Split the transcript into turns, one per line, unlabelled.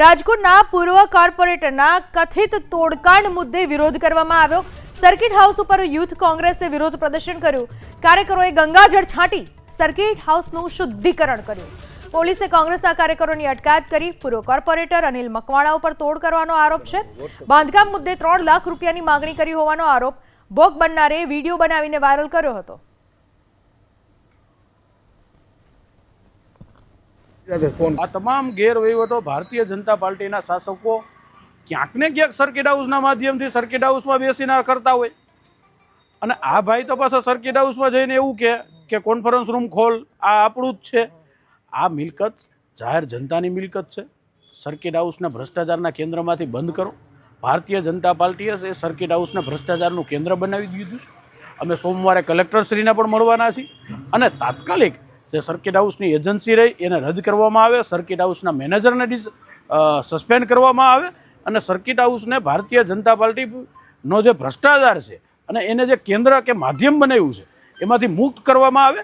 રાજકોટના પૂર્વ કોર્પોરેટરના કથિત તોડકાંડ મુદ્દે વિરોધ કરવામાં આવ્યો। સર્કિટ હાઉસ ઉપર યુથ કોંગ્રેસે વિરોધ પ્રદર્શન કર્યું। કાર્યકરોએ ગંગાજળ છાંટી સર્કિટ હાઉસનું શુદ્ધિકરણ કર્યું। પોલીસે કોંગ્રેસના કાર્યકરોની અટકાયત કરી। પૂર્વ કોર્પોરેટર અનિલ મકવાણા ઉપર તોડ કરવાનો આરોપ છે। બાંધકામ મુદ્દે 3 લાખ રૂપિયાની માંગણી કરી હોવાનો આરોપ ભોગ બનનારે વિડીયો બનાવીને વાયરલ કર્યો હતો।
આ તમામ ગેરવહીવટો ભારતીય જનતા પાર્ટીના શાસકો ક્યાંક ને ક્યાંક સર્કિટ હાઉસના માધ્યમથી સર્કિટ હાઉસમાં બેસીને કરતા હોય અને આ ભાઈ તો પાછા સર્કિટ હાઉસમાં જઈને એવું કે કોન્ફરન્સ રૂમ ખોલ, આ આપણું જ છે। આ મિલકત જાહેર જનતાની મિલકત છે। સર્કિટ હાઉસને ભ્રષ્ટાચારના કેન્દ્રમાંથી બંધ કરો। ભારતીય જનતા પાર્ટીએ એ સર્કિટ હાઉસને ભ્રષ્ટાચારનું કેન્દ્ર બનાવી દીધું છે। અમે સોમવારે કલેક્ટરશ્રીને પણ મળવાના છીએ અને તાત્કાલિક જે સર્કિટ હાઉસની એજન્સી રહી એને રદ કરવામાં આવે, સર્કિટ હાઉસના મેનેજરને સસ્પેન્ડ કરવામાં આવે અને સર્કિટ હાઉસને ભારતીય જનતા પાર્ટીનો જે ભ્રષ્ટાચાર છે અને એને જે કેન્દ્ર કે માધ્યમ બનાવ્યું છે એમાંથી મુક્ત કરવામાં આવે।